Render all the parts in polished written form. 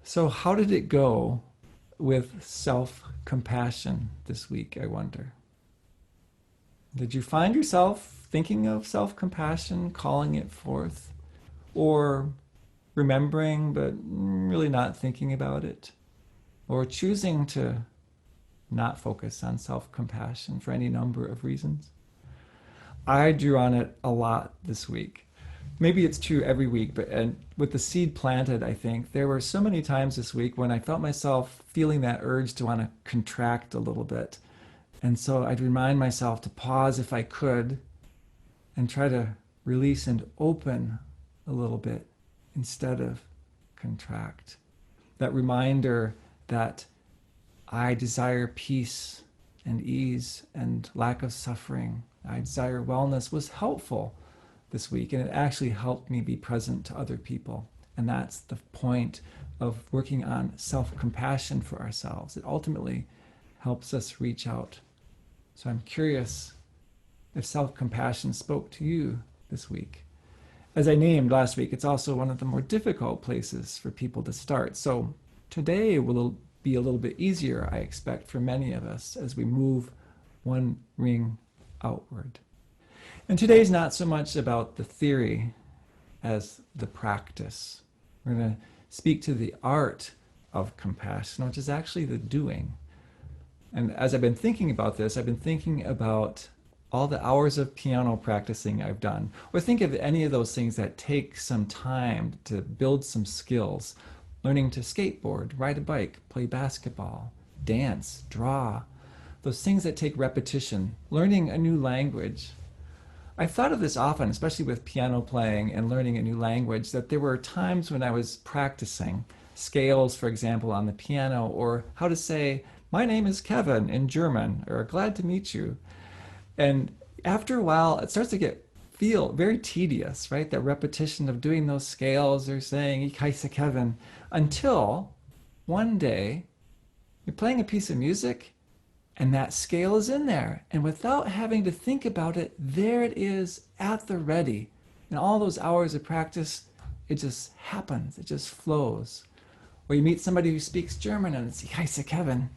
So, how did it go with self-compassion this week, I wonder? Did you find yourself thinking of self-compassion, calling it forth, or remembering but really not thinking about it, or choosing to not focus on self-compassion for any number of reasons? I drew on it a lot this week. Maybe it's true every week, but and with the seed planted, I think there were so many times this week when I felt myself feeling that urge to want to contract a little bit. And so I'd remind myself to pause if I could and try to release and open a little bit instead of contract. That reminder that I desire peace and ease and lack of suffering. I desire wellness was helpful this week, and it actually helped me be present to other people. And that's the point of working on self-compassion for ourselves. It ultimately helps us reach out. So I'm curious if self-compassion spoke to you this week. As I named last week, it's also one of the more difficult places for people to start. So today will be a little bit easier, I expect, for many of us as we move one ring outward. And today's not so much about the theory as the practice. We're going to speak to the art of compassion, which is actually the doing. And as I've been thinking about this, I've been thinking about all the hours of piano practicing I've done, or think of any of those things that take some time to build some skills. Learning to skateboard, ride a bike, play basketball, dance, draw. Those things that take repetition. Learning a new language. I've thought of this often, especially with piano playing and learning a new language, that there were times when I was practicing scales, for example, on the piano, or how to say, "My name is Kevin" in German, or "Glad to meet you." And after a while, it starts to feel very tedious, right? That repetition of doing those scales or saying, "Ich heiße Kevin," until one day you're playing a piece of music and that scale is in there. And without having to think about it, there it is at the ready. In all those hours of practice, it just happens. It just flows. Or you meet somebody who speaks German and it's, "Ich heiße Kevin,"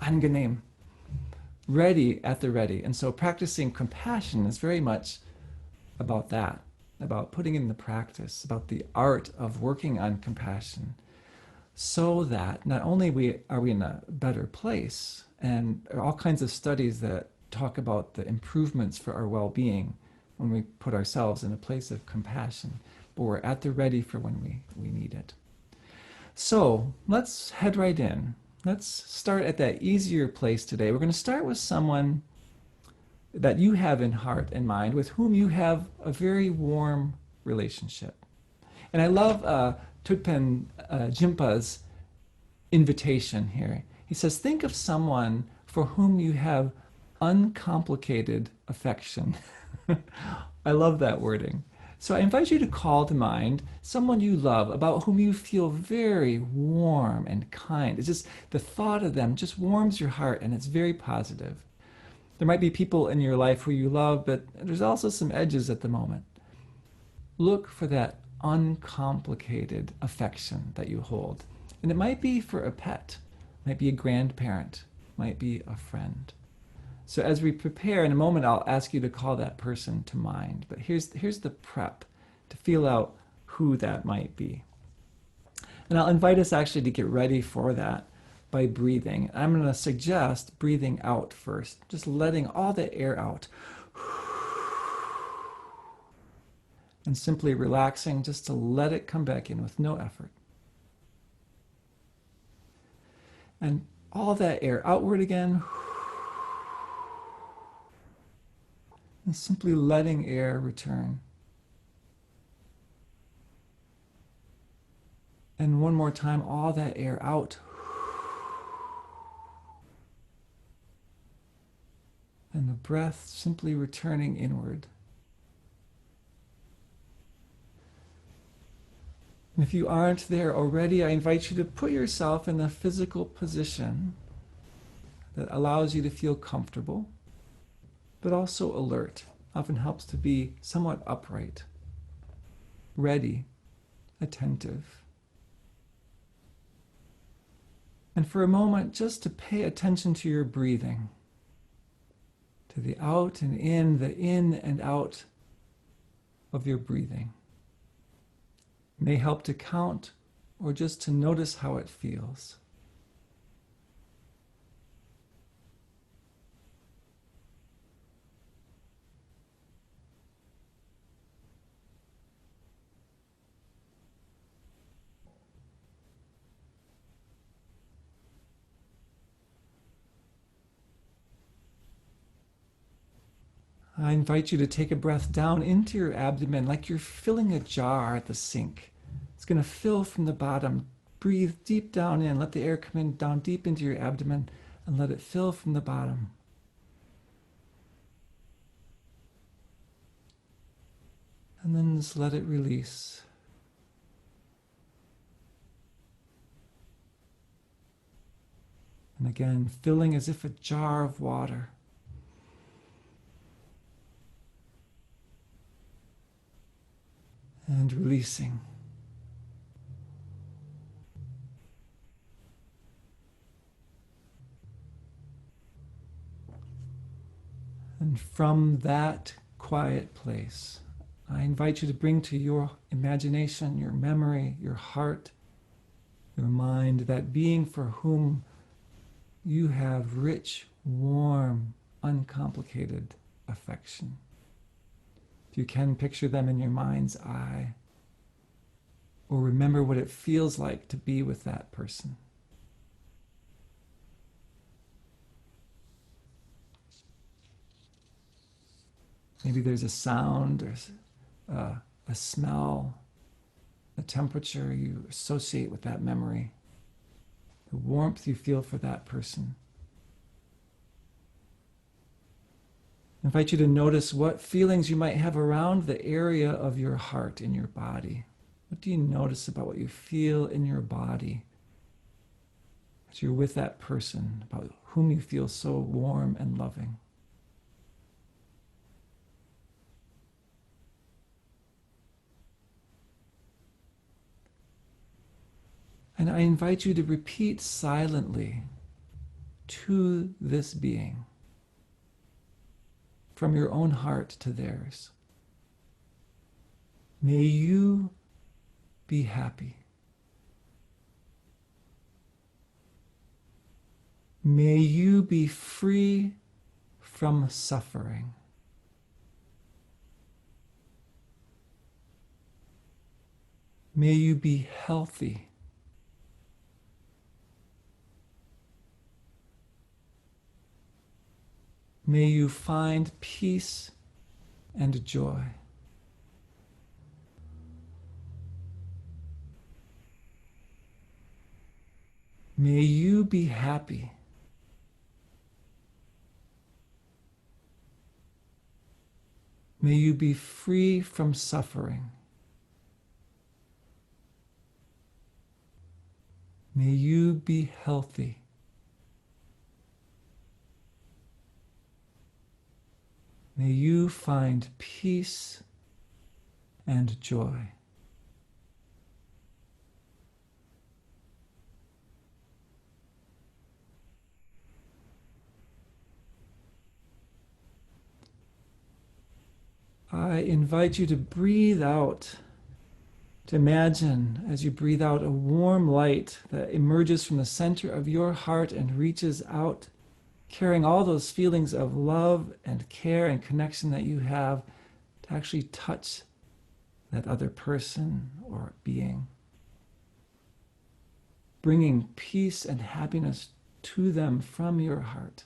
angenehm. Ready at the ready. And so practicing compassion is very much about that, about putting in the practice, about the art of working on compassion, so that not only are we in a better place, and there are all kinds of studies that talk about the improvements for our well-being when we put ourselves in a place of compassion, but we're at the ready for when we need it. So let's head right in. Let's start at that easier place today. We're going to start with someone that you have in heart and mind, with whom you have a very warm relationship. And I love Thupten Jinpa's invitation here. He says, think of someone for whom you have uncomplicated affection. I love that wording. So I invite you to call to mind someone you love, about whom you feel very warm and kind. It's just the thought of them just warms your heart, and it's very positive. There might be people in your life who you love, but there's also some edges at the moment. Look for that uncomplicated affection that you hold. And it might be for a pet, might be a grandparent, might be a friend. So as we prepare, in a moment I'll ask you to call that person to mind. But here's the prep to feel out who that might be. And I'll invite us actually to get ready for that by breathing. I'm going to suggest breathing out first, just letting all the air out. And simply relaxing just to let it come back in with no effort. And all that air outward again. And simply letting air return. And one more time, all that air out. And the breath simply returning inward. And if you aren't there already, I invite you to put yourself in a physical position that allows you to feel comfortable, but also alert. Often helps to be somewhat upright, ready, attentive. And for a moment, just to pay attention to your breathing, to the out and in, the in and out of your breathing. It may help to count or just to notice how it feels. I invite you to take a breath down into your abdomen like you're filling a jar at the sink. It's going to fill from the bottom. Breathe deep down in. Let the air come in down deep into your abdomen and let it fill from the bottom. And then just let it release. And again, filling as if a jar of water. And releasing. And from that quiet place, I invite you to bring to your imagination, your memory, your heart, your mind, that being for whom you have rich, warm, uncomplicated affection. If you can, picture them in your mind's eye, or remember what it feels like to be with that person. Maybe there's a sound or a smell, a temperature you associate with that memory, the warmth you feel for that person. I invite you to notice what feelings you might have around the area of your heart in your body. What do you notice about what you feel in your body as you're with that person, about whom you feel so warm and loving? And I invite you to repeat silently to this being, from your own heart to theirs. May you be happy. May you be free from suffering. May you be healthy. May you find peace and joy. May you be happy. May you be free from suffering. May you be healthy. May you find peace and joy. I invite you to breathe out, to imagine as you breathe out a warm light that emerges from the center of your heart and reaches out, carrying all those feelings of love and care and connection that you have to actually touch that other person or being, bringing peace and happiness to them from your heart.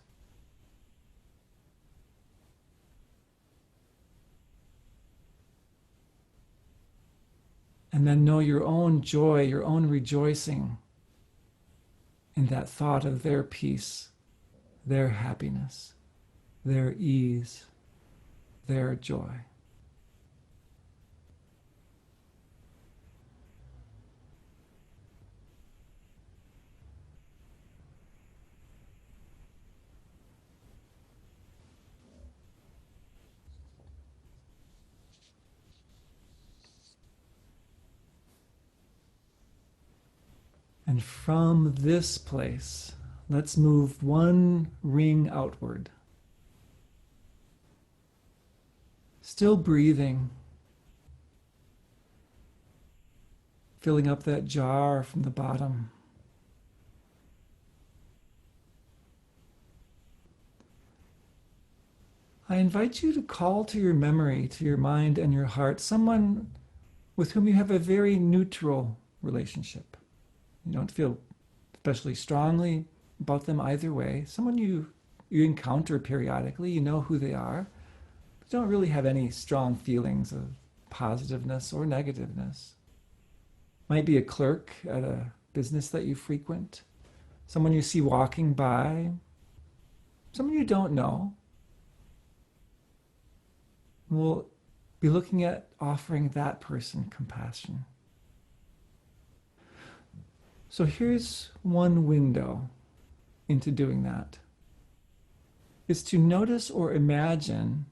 And then know your own joy, your own rejoicing in that thought of their peace, their happiness, their ease, their joy. And from this place, let's move one ring outward. Still breathing, filling up that jar from the bottom. I invite you to call to your memory, to your mind and your heart, someone with whom you have a very neutral relationship. You don't feel especially strongly about them either way. Someone you encounter periodically, you know who they are, but don't really have any strong feelings of positiveness or negativeness. Might be a clerk at a business that you frequent, someone you see walking by, someone you don't know. We'll be looking at offering that person compassion. So here's one window into doing that, is to notice or imagine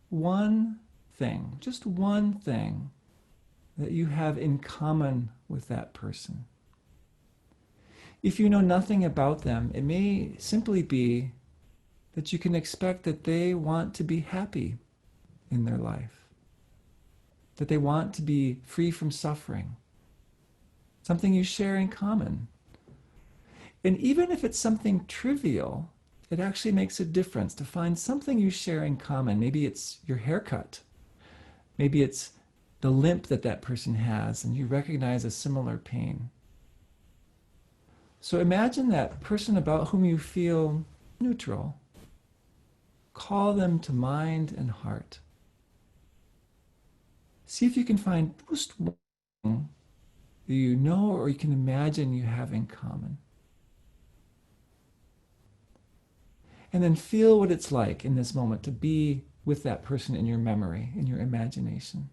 one thing, just one thing that you have in common with that person. If you know nothing about them, it may simply be that you can expect that they want to be happy in their life, that they want to be free from suffering, something you share in common. And even if it's something trivial, it actually makes a difference to find something you share in common. Maybe it's your haircut. Maybe it's the limp that that person has and you recognize a similar pain. So imagine that person about whom you feel neutral. Call them to mind and heart. See if you can find just one thing that you know or you can imagine you have in common. And then feel what it's like in this moment to be with that person in your memory, in your imagination.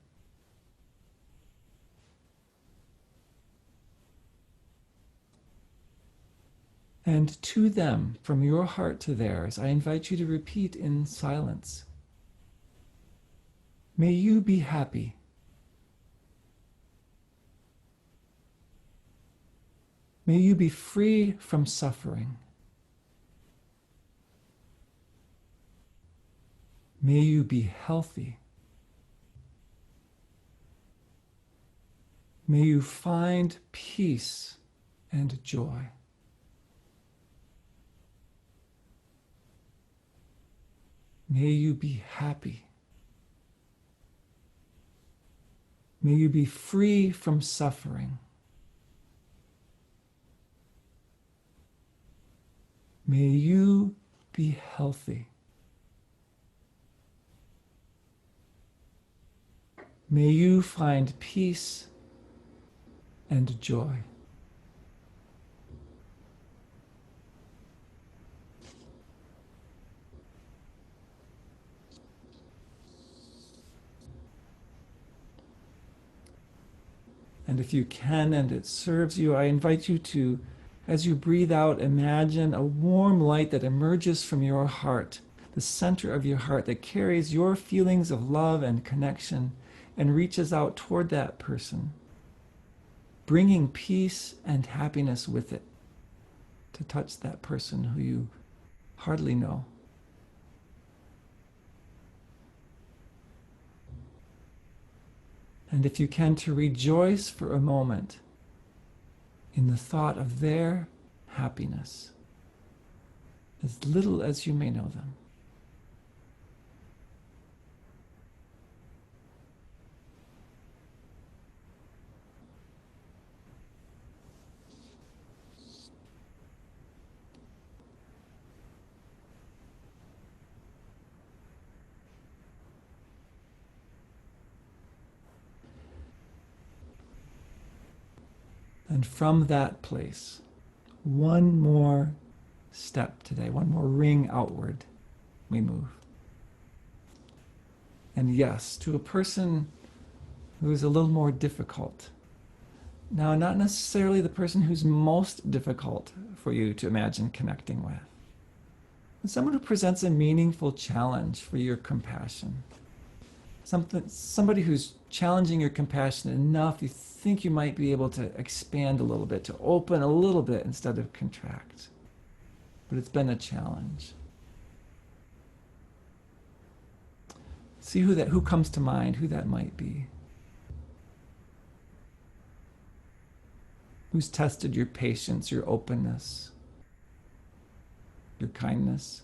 And to them, from your heart to theirs, I invite you to repeat in silence. May you be happy. May you be free from suffering. May you be healthy. May you find peace and joy. May you be happy. May you be free from suffering. May you be healthy. May you find peace and joy. And if you can and it serves you, I invite you to, as you breathe out, imagine a warm light that emerges from your heart, the center of your heart, that carries your feelings of love and connection and reaches out toward that person, bringing peace and happiness with it to touch that person who you hardly know. And if you can, to rejoice for a moment in the thought of their happiness, as little as you may know them. And from that place, one more step today, one more ring outward, we move. And yes, to a person who is a little more difficult. Now, not necessarily the person who's most difficult for you to imagine connecting with, but someone who presents a meaningful challenge for your compassion. somebody who's challenging your compassion enough, you think you might be able to expand a little bit, to open a little bit instead of contract. But it's been a challenge. See who comes to mind, who that might be. Who's tested your patience, your openness, your kindness,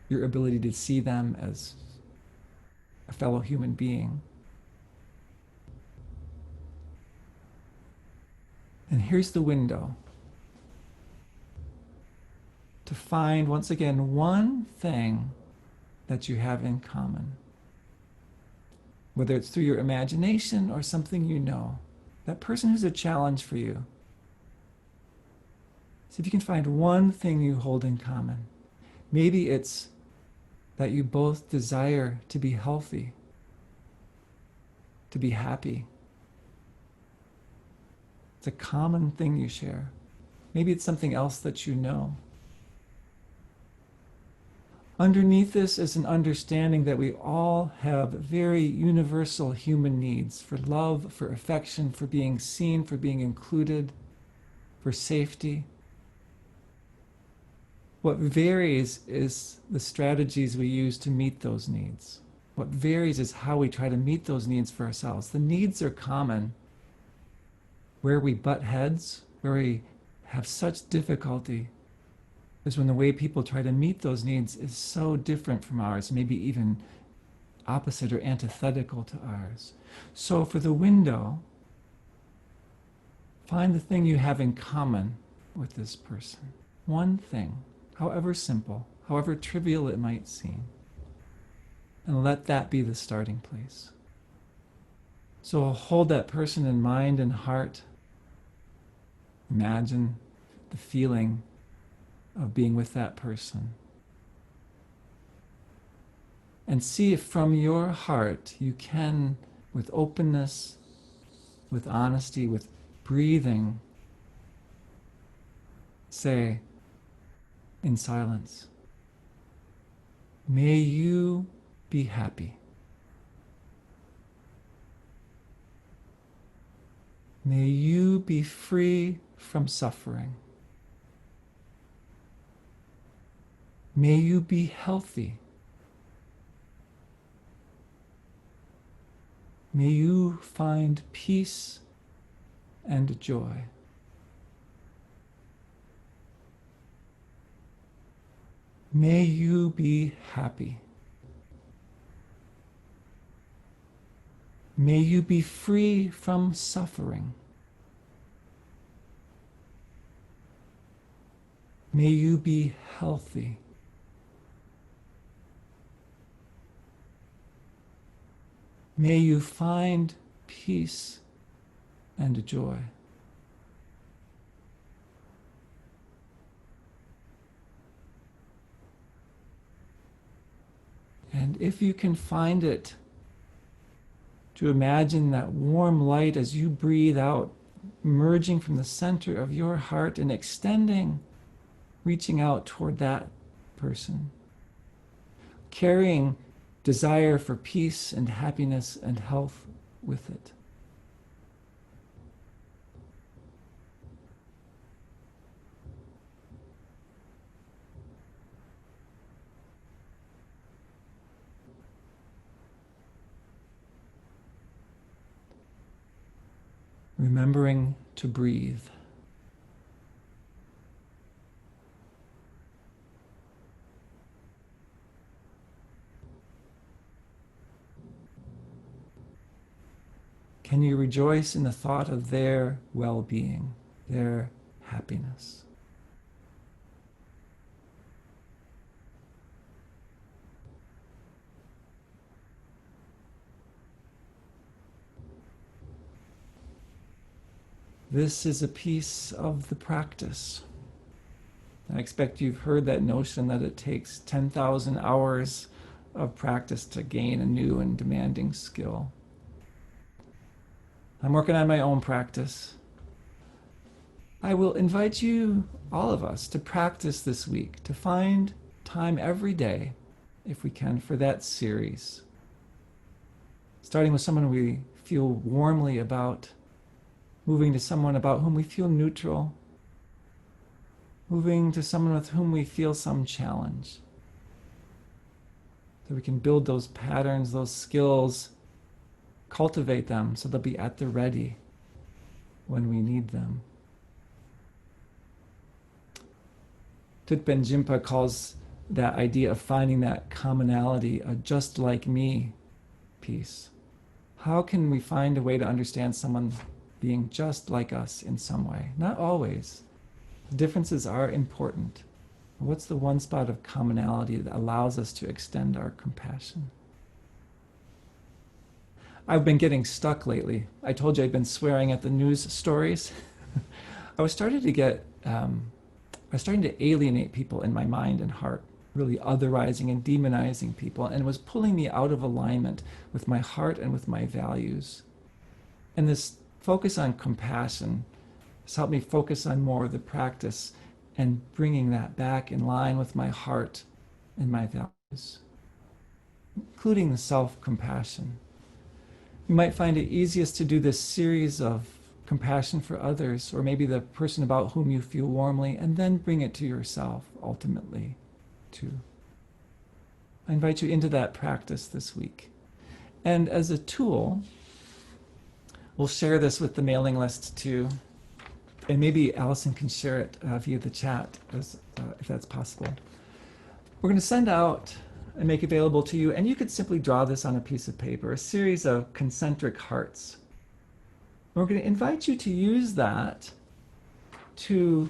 your ability to see them as a fellow human being. And here's the window to find, once again, one thing that you have in common. Whether it's through your imagination or something you know. That person who's a challenge for you. See if you can find one thing you hold in common. Maybe it's that you both desire to be healthy, to be happy. It's a common thing you share. Maybe it's something else that you know. Underneath this is an understanding that we all have very universal human needs for love, for affection, for being seen, for being included, for safety. What varies is the strategies we use to meet those needs. What varies is how we try to meet those needs for ourselves. The needs are common. Where we butt heads, where we have such difficulty, is when the way people try to meet those needs is so different from ours, maybe even opposite or antithetical to ours. So for the window, find the thing you have in common with this person. One thing, however simple, however trivial it might seem. And let that be the starting place. So hold that person in mind and heart. Imagine the feeling of being with that person. And see if from your heart you can, with openness, with honesty, with breathing, say in silence, may you be happy. May you be free from suffering. May you be healthy. May you find peace and joy. May you be happy. May you be free from suffering. May you be healthy. May you find peace and joy. And if you can find it, to imagine that warm light as you breathe out, emerging from the center of your heart and extending, reaching out toward that person, carrying desire for peace and happiness and health with it. Remembering to breathe. Can you rejoice in the thought of their well-being, their happiness? This is a piece of the practice. I expect you've heard that notion that it takes 10,000 hours of practice to gain a new and demanding skill. I'm working on my own practice. I will invite you, all of us, to practice this week, to find time every day if we can, for that series. Starting with someone we feel warmly about, moving to someone about whom we feel neutral, moving to someone with whom we feel some challenge. So we can build those patterns, those skills, cultivate them so they'll be at the ready when we need them. Thupten Jinpa calls that idea of finding that commonality a just like me piece. How can we find a way to understand someone being just like us in some way? Not always. Differences are important. What's the one spot of commonality that allows us to extend our compassion? I've been getting stuck lately. I told you I've been swearing at the news stories. I was starting to alienate people in my mind and heart, really otherizing and demonizing people, and it was pulling me out of alignment with my heart and with my values. And this focus on compassion has helped me focus on more of the practice and bringing that back in line with my heart and my values, including the self-compassion. You might find it easiest to do this series of compassion for others, or maybe the person about whom you feel warmly, and then bring it to yourself ultimately too. I invite you into that practice this week. And as a tool, we'll share this with the mailing list too. And maybe Allison can share it via the chat if that's possible. We're going to send out and make available to you, and you could simply draw this on a piece of paper, a series of concentric hearts. We're going to invite you to use that to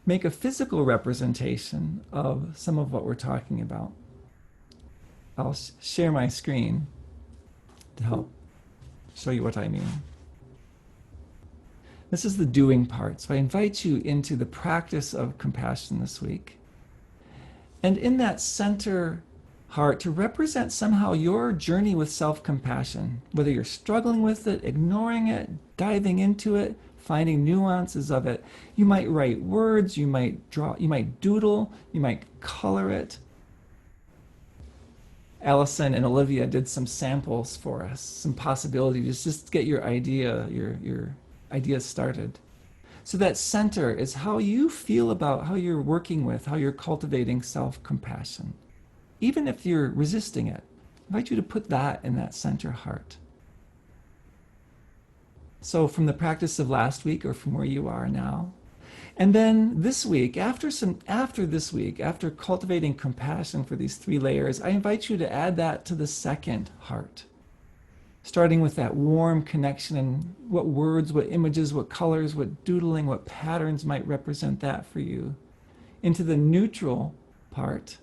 make a physical representation of some of what we're talking about. I'll share my screen to help show you what I mean. This is the doing part. So I invite you into the practice of compassion this week. And in that center heart, to represent somehow your journey with self-compassion, whether you're struggling with it, ignoring it, diving into it, finding nuances of it. You might write words, you might draw, you might doodle, you might color it. Allison and Olivia did some samples for us, some possibilities, just to get your ideas started. So that center is how you feel about how you're working with, how you're cultivating self-compassion. Even if you're resisting it, I invite you to put that in that center heart. So from the practice of last week or from where you are now, and then this week, after cultivating compassion for these 3 layers, I invite you to add that to the second heart. Starting with that warm connection and what words, what images, what colors, what doodling, what patterns might represent that for you. Into the neutral part,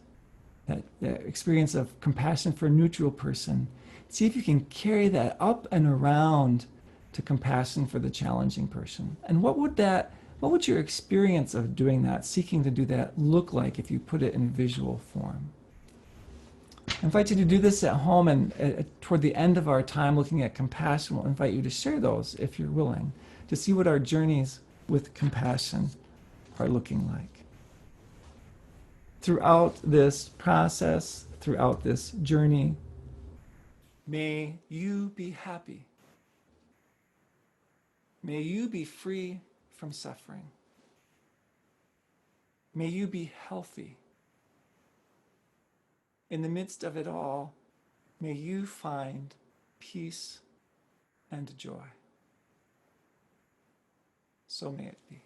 that experience of compassion for a neutral person. See if you can carry that up and around to compassion for the challenging person. And what would your experience of doing that, seeking to do that, look like if you put it in visual form? I invite you to do this at home, and toward the end of our time looking at compassion, we'll invite you to share those if you're willing, to see what our journeys with compassion are looking like. Throughout this process, throughout this journey, may you be happy. May you be free from suffering. May you be healthy. In the midst of it all, may you find peace and joy. So may it be.